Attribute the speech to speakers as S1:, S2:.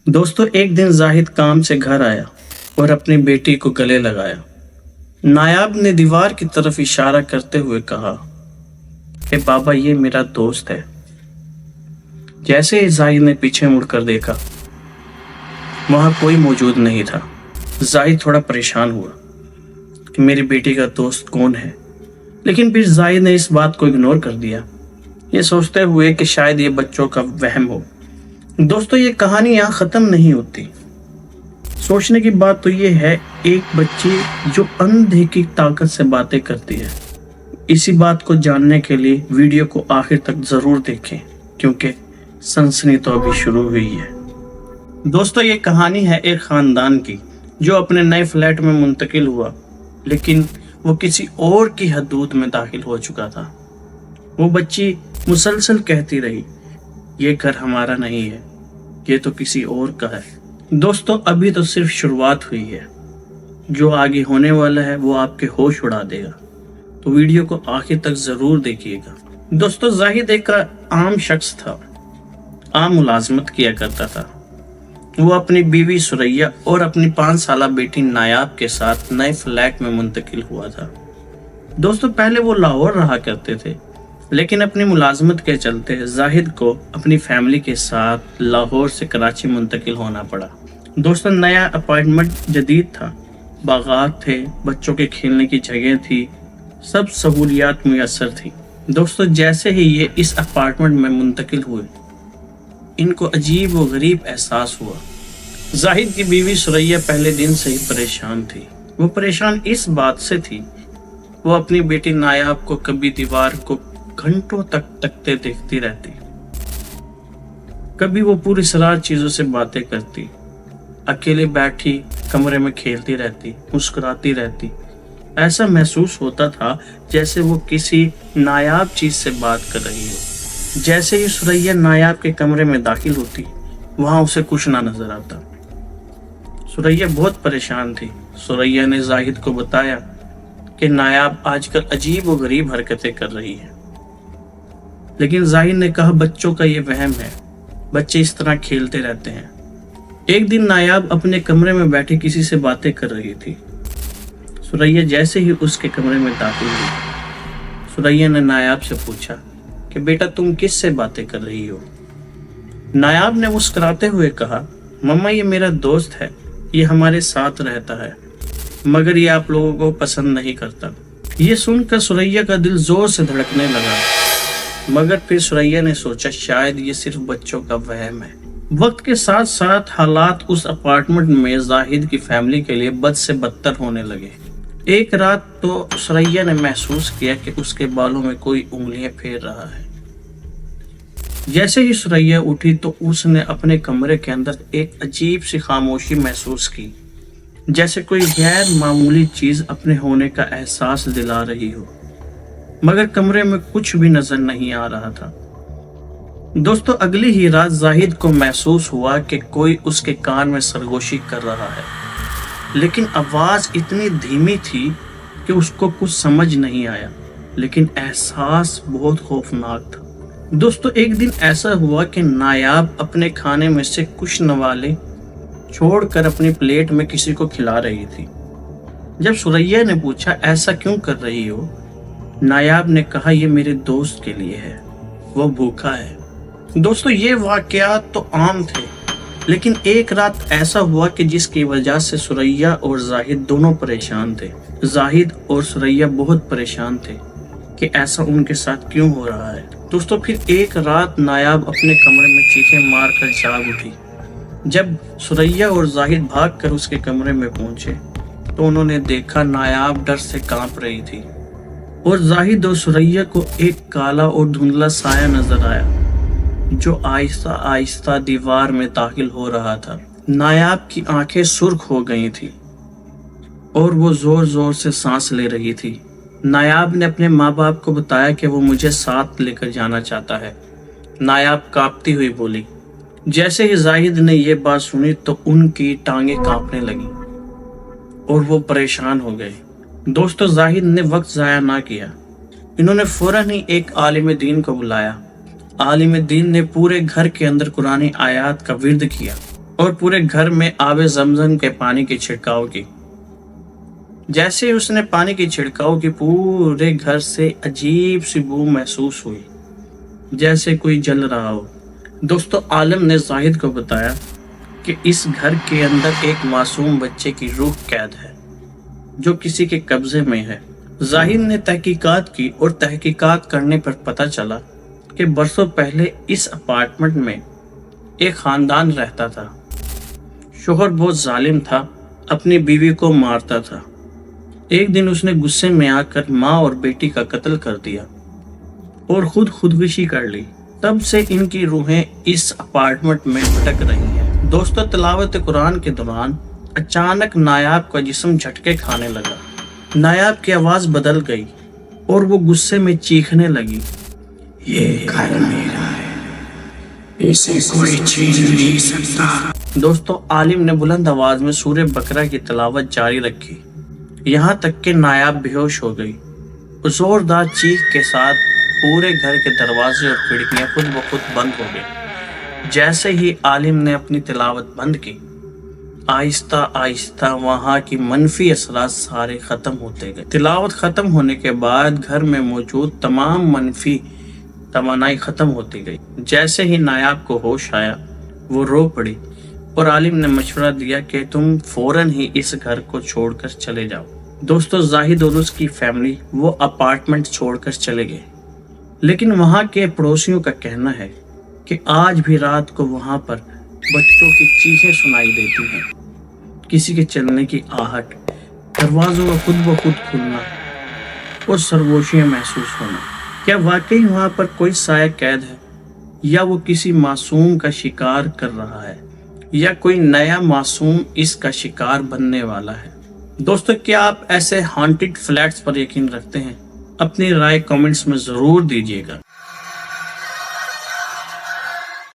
S1: दोस्तों एक दिन जाहिद काम से घर आया और अपनी बेटी को गले लगाया। नायाब ने दीवार की तरफ इशारा करते हुए कहा कि बाबा ये मेरा दोस्त है। जैसे ही जाहिद ने पीछे मुड़कर देखा, वहां कोई मौजूद नहीं था। जाहिद थोड़ा परेशान हुआ कि मेरी बेटी का दोस्त कौन है, लेकिन फिर जाहिद ने इस बात को इग्नोर कर दिया, ये सोचते हुए कि शायद ये बच्चों का वहम हो। दोस्तों ये कहानी यहाँ ख़त्म नहीं होती। सोचने की बात तो ये है, एक बच्ची जो अंधे की ताकत से बातें करती है। इसी बात को जानने के लिए वीडियो को आखिर तक ज़रूर देखें, क्योंकि सनसनी तो अभी शुरू हुई है। दोस्तों ये कहानी है एक ख़ानदान की जो अपने नए फ्लैट में मुंतकिल हुआ, लेकिन वो किसी और की हदूद में दाखिल हो चुका था। वो बच्ची मुसलसल कहती रही, ये घर हमारा नहीं है, ये तो किसी और का है। दोस्तों अभी तो सिर्फ शुरुआत हुई है, जो आगे होने वाला है वो आपके होश उड़ा देगा, तो वीडियो को आखिर तक जरूर देखिएगा। दोस्तों जाहिद एक आम शख्स था, आम मुलाजमत किया करता था। वो अपनी बीवी सुरैया और अपनी 5 साला बेटी नायाब के साथ नए फ्लैट में मुंतकिल हुआ था। दोस्तों पहले वो लाहौर रहा करते थे, लेकिन अपनी मुलाजमत के चलते जाहिद को अपनी फैमिली के साथ लाहौर से कराची मुंतकिल होना पड़ा। दोस्तों नया अपार्टमेंट जदीद था, बागात थे, बच्चों के खेलने की जगह थी, सब सहूलियात मुयस्सर थी। दोस्तों जैसे ही ये इस अपार्टमेंट में मुंतकिल हुए, इनको अजीब व गरीब एहसास हुआ। जाहिद की बीवी सुरैया पहले दिन से ही परेशान थी। वो परेशान इस बात से थी, वो अपनी बेटी नायाब को कभी दीवार को घंटों तक तकते देखती रहती, कभी वो पूरी सरार चीजों से बातें करती, अकेले बैठी कमरे में खेलती रहती, मुस्कुराती रहती। ऐसा महसूस होता था जैसे वो किसी नायाब चीज से बात कर रही हो। जैसे ही सुरैया नायाब के कमरे में दाखिल होती, वहां उसे कुछ ना नजर आता। सुरैया बहुत परेशान थी। सुरैया ने जाहिद को बताया कि नायाब आजकल अजीब व गरीब हरकतें कर रही है, लेकिन जाहिद ने कहा बच्चों का ये वहम है, बच्चे इस तरह खेलते रहते हैं। एक दिन नायाब अपने कमरे में बैठी किसी से बातें कर रही थी। सुरैया जैसे ही उसके कमरे में दाखिल हुई, सुरैया ने नायाब से पूछा कि बेटा तुम किस से बातें कर रही हो। नायाब ने मुस्कुराते हुए कहा, मम्मा ये मेरा दोस्त है, ये हमारे साथ रहता है, मगर ये आप लोगों को पसंद नहीं करता। ये सुनकर सुरैया का दिल जोर से धड़कने लगा, मगर फिर सुरैया ने सोचा शायद ये सिर्फ बच्चों का वहम है। वक्त के साथ साथ हालात उस अपार्टमेंट में जाहिद की फैमिली के लिए बद से बदतर होने लगे। एक रात तो सुरैया ने महसूस किया कि उसके बालों में कोई उंगलियां फेर रहा है। जैसे ही सुरैया उठी तो उसने अपने कमरे के अंदर एक अजीब सी खामोशी महसूस की, जैसे कोई गैर मामूली चीज अपने होने का एहसास दिला रही हो, मगर कमरे में कुछ भी नजर नहीं आ रहा था। दोस्तों अगली ही रात जाहिद को महसूस हुआ कि कोई उसके कान में सरगोशी कर रहा है, लेकिन आवाज इतनी धीमी थी कि उसको कुछ समझ नहीं आया, लेकिन एहसास बहुत खौफनाक था। दोस्तों एक दिन ऐसा हुआ कि नायाब अपने खाने में से कुछ नवाले छोड़कर अपनी प्लेट में किसी को खिला रही थी। जब सुरैया ने पूछा ऐसा क्यों कर रही हो, नायाब ने कहा ये मेरे दोस्त के लिए है, वो भूखा है। दोस्तों ये वाकयात तो आम थे, लेकिन एक रात ऐसा हुआ कि जिसकी वजह से सुरैया और जाहिद दोनों परेशान थे। जाहिद और सुरैया बहुत परेशान थे कि ऐसा उनके साथ क्यों हो रहा है। दोस्तों फिर एक रात नायाब अपने कमरे में चीखें मारकर जाग उठी। जब सुरैया और जाहिद भागकर उसके कमरे में पहुंचे तो उन्होंने देखा नायाब डर से कांप रही थी और जाहिद और सुरैया को एक काला और धुंधला साया नजर आया जो आहिस्ता आहिस्ता दीवार में दाखिल हो रहा था। नायाब की आंखें सुर्ख हो गई थी और वो जोर जोर से सांस ले रही थी। नायाब ने अपने माँ बाप को बताया कि वो मुझे साथ लेकर जाना चाहता है। नायाब कांपती हुई बोली। जैसे ही जाहिद ने ये बात सुनी तो उनकी टांगें कांपने लगी और वो परेशान हो गए। दोस्तों जाहिद ने वक्त जाया ना किया, इन्होंने फौरन ही एक आलिम दीन को बुलाया। आलिम दीन ने पूरे घर के अंदर कुरानी आयात का विर्द किया اور پورے گھر میں آب زمزم کے پانی کی چھڑکاؤ کی۔ جیسے اس نے پانی کی چھڑکاؤ کی، پورے گھر سے عجیب سی بو محسوس ہوئی، جیسے کوئی جل رہا ہو۔ دوستو، عالم نے زاہد کو بتایا کہ اس گھر کے اندر ایک معصوم بچے کی روح قید ہے جو کسی کے قبضے میں ہے۔ زاہد نے تحقیقات کی اور تحقیقات کرنے پر پتہ چلا کہ برسوں پہلے اس اپارٹمنٹ میں ایک خاندان رہتا تھا۔ شوہر بہت ظالم تھا، اپنی بیوی کو مارتا تھا۔ ایک دن اس نے غصے میں آ کر ماں اور بیٹی کا قتل کر دیا اور خودکشی کر لی۔ تب سے ان کی روحیں اس اپارٹمنٹ میں بھٹک رہی ہیں۔ دوستو، تلاوت قرآن کے دوران اچانک نایاب کا جسم جھٹکے کھانے لگا۔ نایاب کی آواز بدل گئی اور وہ غصے میں چیخنے لگی،
S2: یہ گھر میرا ہے، اسے کوئی چھین نہیں سکتا۔
S1: دوستو، عالم نے بلند آواز میں سورہ بقرہ کی تلاوت جاری رکھی، یہاں تک کہ نایاب بے ہوش ہو گئی۔ زوردار چیخ کے ساتھ پورے گھر کے دروازے اور کھڑکیاں خود بخود بند ہو گئی۔ جیسے ہی عالم نے اپنی تلاوت بند کی، آہستہ آہستہ وہاں کی منفی اثرات سارے ختم ہوتے گئے۔ تلاوت ختم ہونے کے بعد گھر میں موجود تمام منفی توانائی ختم ہوتی گئی۔ جیسے ہی نایاب کو ہوش آیا، وہ رو پڑی اور عالم نے مشورہ دیا کہ تم فوراً ہی اس گھر کو چھوڑ کر چلے جاؤ۔ دوستو، زاہد اور اس کی فیملی وہ اپارٹمنٹ چھوڑ کر چلے گئے، لیکن وہاں کے پڑوسیوں کا کہنا ہے کہ آج بھی رات کو وہاں پر بچوں کی چیخیں سنائی دیتی ہیں، کسی کے چلنے کی آہٹ، دروازوں کا خود بخود کھلنا اور سرگوشیاں محسوس ہونا۔ کیا واقعی وہاں پر کوئی سایہ قید ہے، یا وہ کسی معصوم کا شکار کر رہا ہے، یا کوئی نیا معصوم اس کا شکار بننے والا ہے؟ دوستو، کیا آپ ایسے ہانٹڈ فلیٹس پر یقین رکھتے ہیں؟ اپنی رائے کامنٹس میں ضرور دیجیے گا۔